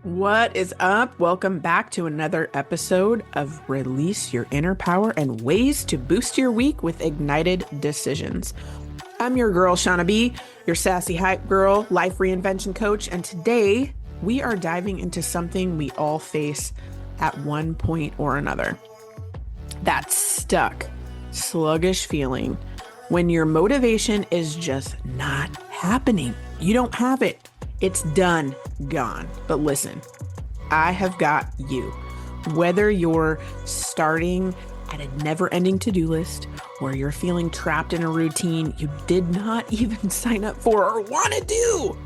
What is up? Welcome back to another episode of Release Your Inner Power and Ways to Boost Your Week with Ignited Decisions. I'm your girl, Shauna B, your sassy hype girl, life reinvention coach, and today we are diving into something we all face at one point or another. That stuck, sluggish feeling when your motivation is just not happening. You don't have it. It's done, gone. But listen, I have got you. Whether you're starting at a never-ending to-do list or you're feeling trapped in a routine you did not even sign up for or want to do,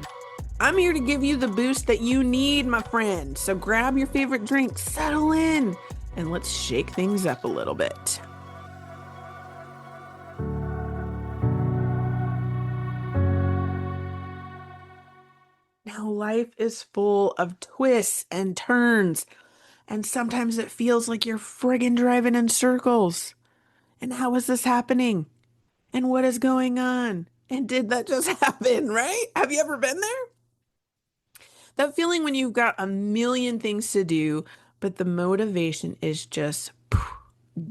I'm here to give you the boost that you need, my friend. So grab your favorite drink, settle in, and let's shake things up a little bit. Now, life is full of twists and turns, and sometimes it feels like you're friggin' driving in circles. And how is this happening? And what is going on? And did that just happen, right? Have you ever been there? That feeling when you've got a million things to do, but the motivation is just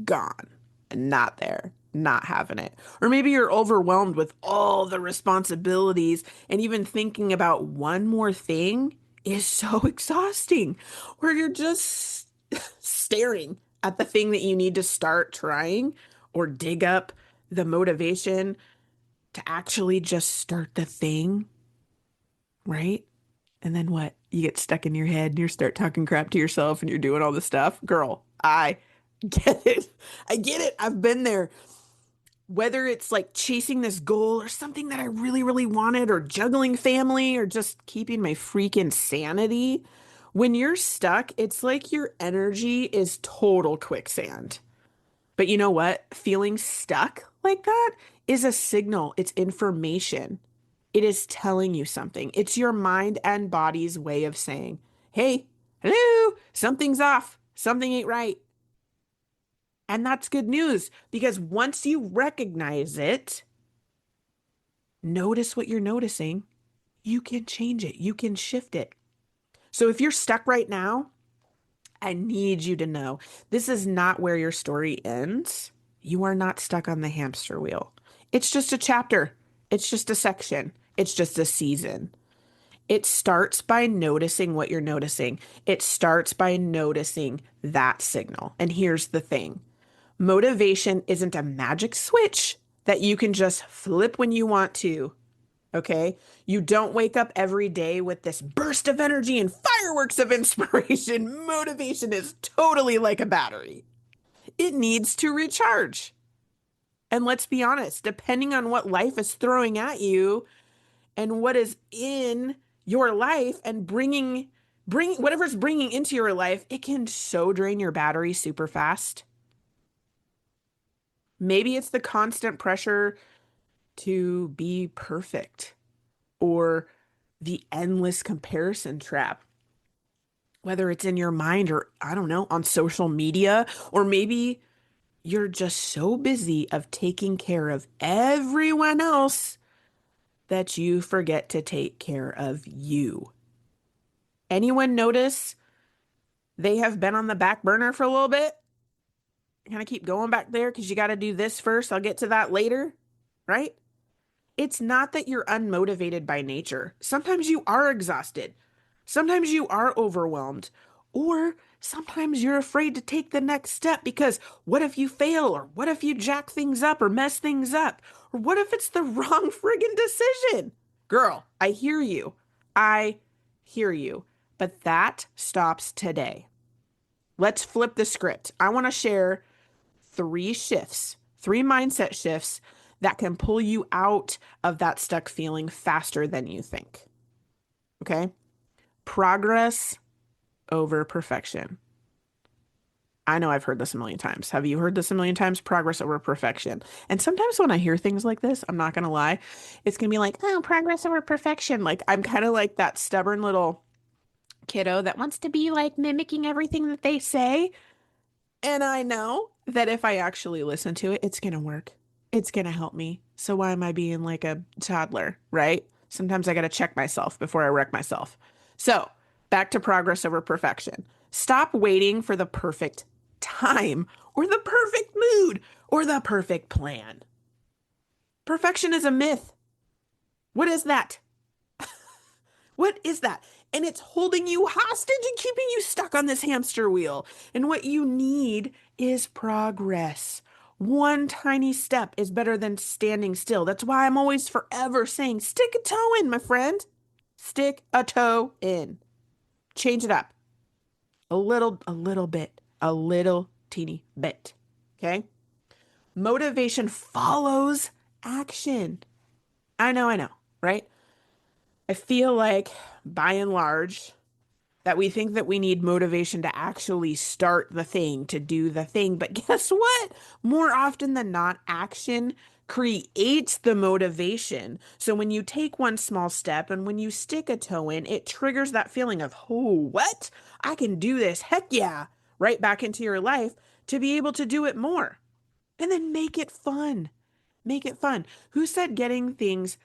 gone, not there, not having it. Or maybe you're overwhelmed with all the responsibilities, and even thinking about one more thing is so exhausting. Or you're just staring at the thing that you need to start trying or dig up the motivation to actually just start the thing, right? And then what? You get stuck in your head and you start talking crap to yourself and you're doing all this stuff. Girl, I get it. I get it. I've been there. Whether it's like chasing this goal or something that I really, really wanted, or juggling family, or just keeping my freaking sanity. When you're stuck, it's like your energy is total quicksand. But you know what? Feeling stuck like that is a signal. It's information. It is telling you something. It's your mind and body's way of saying, hey, hello, something's off. Something ain't right. And that's good news, because once you recognize it, notice what you're noticing, you can change it. You can shift it. So if you're stuck right now, I need you to know this is not where your story ends. You are not stuck on the hamster wheel. It's just a chapter. It's just a section. It's just a season. It starts by noticing what you're noticing. It starts by noticing that signal. And here's the thing. Motivation isn't a magic switch that you can just flip when you want to. Okay? You don't wake up every day with this burst of energy and fireworks of inspiration. Motivation is totally like a battery. It needs to recharge. And let's be honest, depending on what life is throwing at you and what is in your life and bring whatever's bringing into your life, it can so drain your battery super fast. Maybe it's the constant pressure to be perfect, or the endless comparison trap, whether it's in your mind or, I don't know, on social media, or maybe you're just so busy of taking care of everyone else that you forget to take care of you. Anyone notice they have been on the back burner for a little bit? Kind of keep going back there because you got to do this first. I'll get to that later, right? It's not that you're unmotivated by nature. Sometimes you are exhausted. Sometimes you are overwhelmed. Or sometimes you're afraid to take the next step because what if you fail? Or what if you jack things up or mess things up? Or what if it's the wrong friggin' decision? Girl, I hear you. I hear you. But that stops today. Let's flip the script. I want to share 3 shifts, 3 mindset shifts that can pull you out of that stuck feeling faster than you think. Okay? Progress over perfection. I know I've heard this a million times. Have you heard this a million times? Progress over perfection. And sometimes when I hear things like this, I'm not going to lie, it's going to be like, oh, progress over perfection. Like I'm kind of like that stubborn little kiddo that wants to be like mimicking everything that they say. And I know that if I actually listen to it, it's going to work. It's gonna help me. So why am I being like a toddler, right? Sometimes I gotta check myself before I wreck myself. So back to progress over perfection. Stop waiting for the perfect time or the perfect mood or the perfect plan. Perfection is a myth. What is that? What is that? And it's holding you hostage and keeping you stuck on this hamster wheel. And what you need is progress. One tiny step is better than standing still. That's why I'm always forever saying, stick a toe in, my friend. Stick a toe in. Change it up. A little bit, a little teeny bit. Okay? Motivation follows action. I know, right? I feel like by and large, that we think that we need motivation to actually start the thing, to do the thing. But guess what? More often than not, action creates the motivation. So when you take one small step and when you stick a toe in, it triggers that feeling of, oh, what? I can do this. Heck yeah. Right back into your life to be able to do it more. And then make it fun. Make it fun. Who said getting things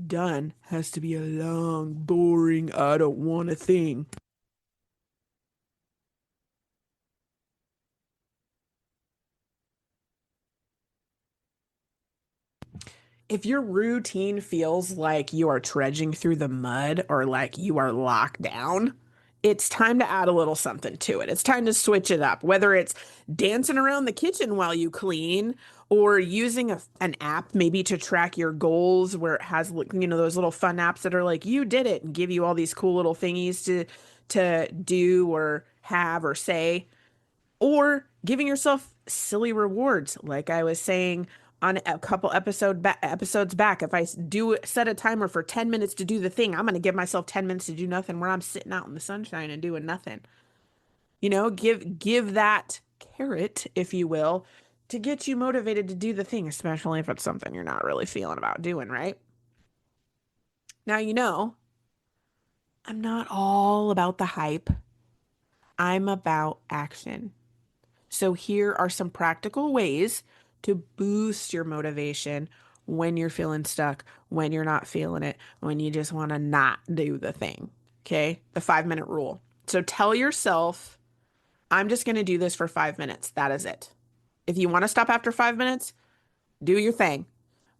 done has to be a long, boring, I don't want a thing? If your routine feels like you are trudging through the mud or like you are locked down, it's time to add a little something to it. It's time to switch it up, whether it's dancing around the kitchen while you clean or using an app maybe to track your goals where it has, those little fun apps that are like, you did it and give you all these cool little thingies to do or have or say or giving yourself silly rewards. Like I was saying on a couple episodes back, if I do set a timer for 10 minutes to do the thing, I'm going to give myself 10 minutes to do nothing where I'm sitting out in the sunshine and doing nothing. Give that carrot, if you will, to get you motivated to do the thing, especially if it's something you're not really feeling about doing, right? Now, I'm not all about the hype. I'm about action. So here are some practical ways to boost your motivation when you're feeling stuck, when you're not feeling it, when you just want to not do the thing. Okay. The 5 minute rule. So tell yourself, I'm just going to do this for 5 minutes. That is it. If you want to stop after 5 minutes, do your thing.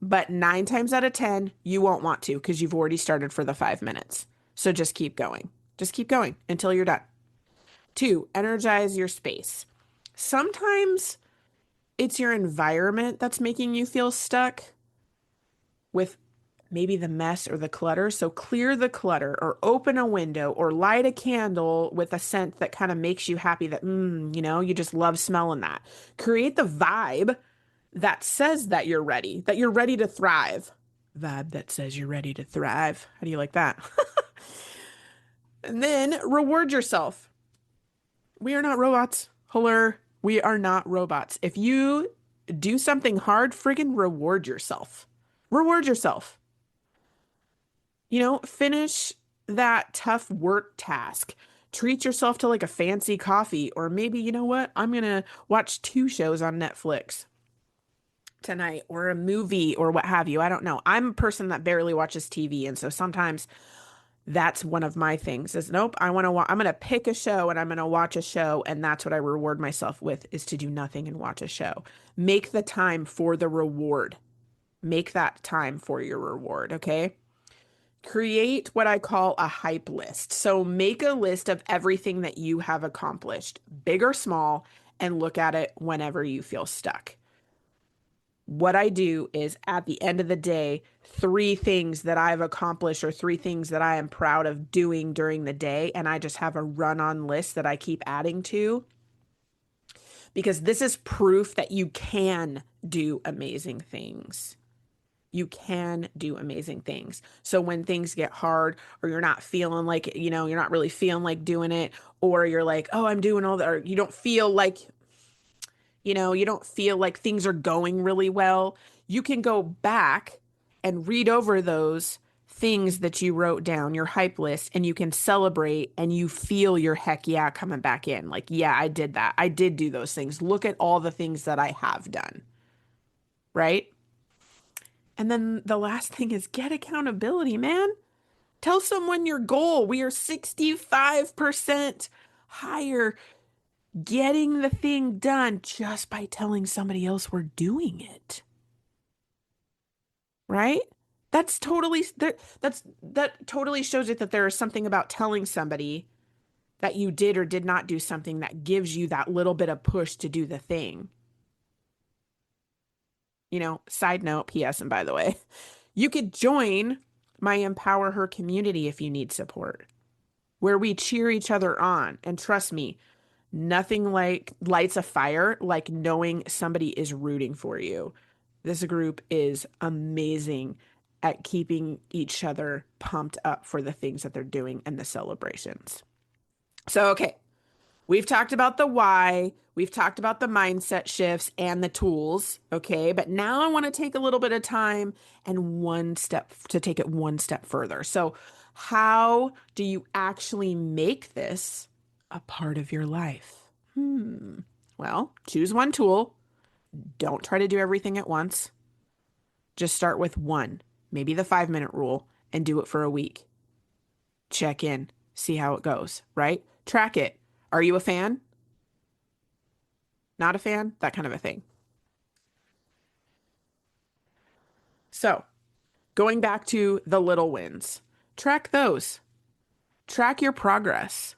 But 9 times out of 10, you won't want to because you've already started for the 5 minutes. So just keep going. Just keep going until you're done. Two, energize your space. Sometimes it's your environment that's making you feel stuck with maybe the mess or the clutter. So clear the clutter or open a window or light a candle with a scent that kind of makes you happy that, you just love smelling that. Create the vibe that says that you're ready to thrive. Vibe that says you're ready to thrive. How do you like that? And then reward yourself. We are not robots. Hello. We are not robots. If you do something hard, friggin' reward yourself. Reward yourself. Finish that tough work task. Treat yourself to like a fancy coffee, or maybe, you know what? I'm gonna watch two shows on Netflix tonight, or a movie, or what have you. I don't know. I'm a person that barely watches TV, and so sometimes that's one of my things is nope, I'm going to pick a show and I'm going to watch a show and that's what I reward myself with is to do nothing and watch a show. Make the time for the reward. Make that time for your reward, okay? Create what I call a hype list. So make a list of everything that you have accomplished, big or small, and look at it whenever you feel stuck. What I do is at the end of the day, 3 things that I've accomplished or 3 things that I am proud of doing during the day. And I just have a run on list that I keep adding to because this is proof that you can do amazing things. You can do amazing things. So when things get hard or you're not feeling like, you're not really feeling like doing it, or you're like, oh, I'm doing all that, or you don't feel like things are going really well, you can go back and read over those things that you wrote down, your hype list, and you can celebrate and you feel your heck yeah coming back in. Like, yeah, I did that. I did do those things. Look at all the things that I have done. Right? And then the last thing is get accountability, man. Tell someone your goal. We are 65% higher getting the thing done just by telling somebody else we're doing it. Right? That totally shows it that there is something about telling somebody that you did or did not do something that gives you that little bit of push to do the thing. Side note, PS, and by the way, you could join my Empower Her community if you need support, where we cheer each other on. And trust me, nothing like lights a fire like knowing somebody is rooting for you. This group is amazing at keeping each other pumped up for the things that they're doing and the celebrations. So, okay, we've talked about the why, we've talked about the mindset shifts and the tools, okay? But now I want to take a little bit of time and take it one step further. So, how do you actually make this a part of your life? Well, choose one tool. Don't try to do everything at once. Just start with one, maybe the 5-minute rule, and do it for a week. Check in, see how it goes, right? Track it. Are you a fan? Not a fan? That kind of a thing. So, going back to the little wins, track those. Track your progress.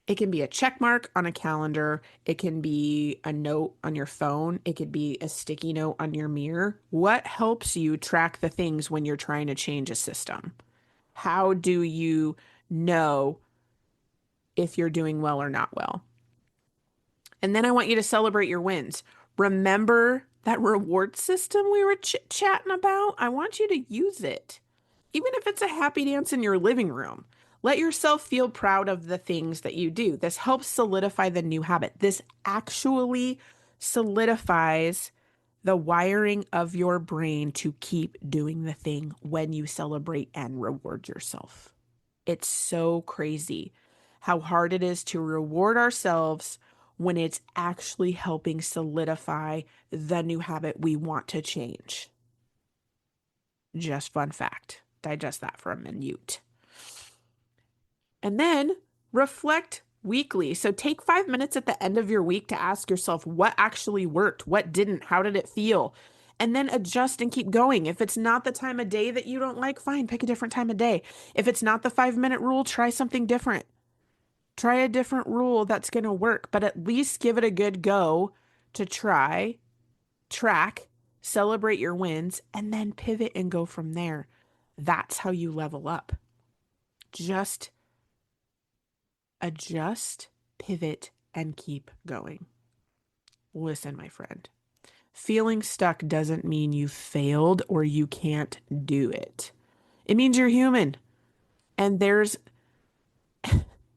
It can be a check mark on a calendar. It can be a note on your phone. It could be a sticky note on your mirror. What helps you track the things when you're trying to change a system? How do you know if you're doing well or not well? And then I want you to celebrate your wins. Remember that reward system we were chatting about? I want you to use it. Even if it's a happy dance in your living room. Let yourself feel proud of the things that you do. This helps solidify the new habit. This actually solidifies the wiring of your brain to keep doing the thing when you celebrate and reward yourself. It's so crazy how hard it is to reward ourselves when it's actually helping solidify the new habit we want to change. Just fun fact. Digest that for a minute. And then reflect weekly. So take 5 minutes at the end of your week to ask yourself what actually worked, what didn't, how did it feel? And then adjust and keep going. If it's not the time of day that you don't like, fine, pick a different time of day. If it's not the 5-minute rule, try something different. Try a different rule that's going to work, but at least give it a good go to try, track, celebrate your wins, and then pivot and go from there. That's how you level up. Just adjust, pivot, and keep going. Listen, my friend, feeling stuck doesn't mean you failed or you can't do it. It means you're human. And there's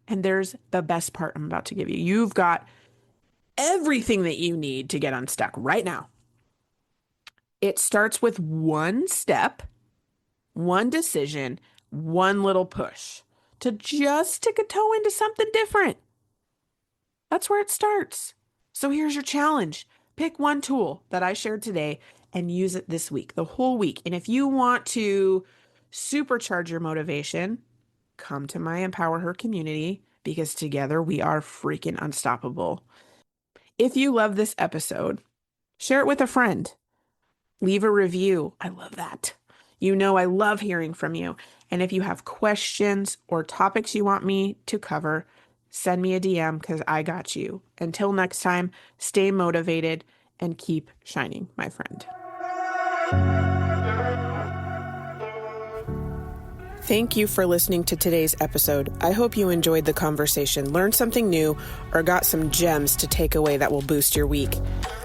the best part I'm about to give you. You've got everything that you need to get unstuck right now. It starts with one step, one decision, one little push to just stick a toe into something different. That's where it starts. So here's your challenge. Pick one tool that I shared today and use it this week, the whole week. And if you want to supercharge your motivation, come to my Empower Her community because together we are freaking unstoppable. If you love this episode, share it with a friend. Leave a review. I love that. You know I love hearing from you. And if you have questions or topics you want me to cover, send me a DM because I got you. Until next time, stay motivated and keep shining, my friend. Thank you for listening to today's episode. I hope you enjoyed the conversation, learned something new, or got some gems to take away that will boost your week.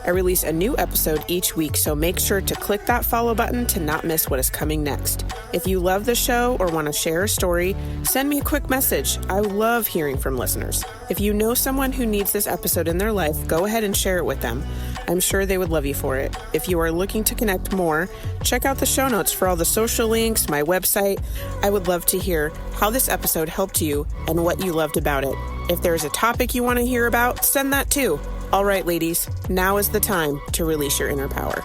I release a new episode each week, so make sure to click that follow button to not miss what is coming next. If you love the show or want to share a story, send me a quick message. I love hearing from listeners. If you know someone who needs this episode in their life, go ahead and share it with them. I'm sure they would love you for it. If you are looking to connect more, check out the show notes for all the social links, my website. I would love to hear how this episode helped you and what you loved about it. If there's a topic you want to hear about, send that too. All right, ladies, now is the time to release your inner power.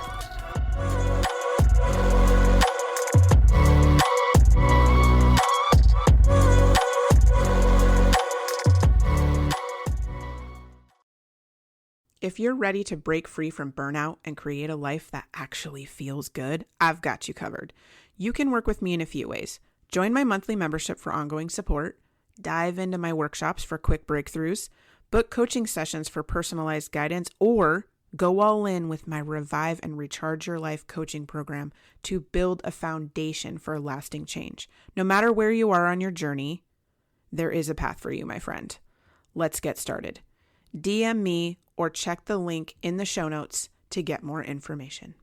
If you're ready to break free from burnout and create a life that actually feels good, I've got you covered. You can work with me in a few ways. Join my monthly membership for ongoing support, dive into my workshops for quick breakthroughs, book coaching sessions for personalized guidance, or go all in with my Revive and Recharge Your Life coaching program to build a foundation for lasting change. No matter where you are on your journey, there is a path for you, my friend. Let's get started. DM me or check the link in the show notes to get more information.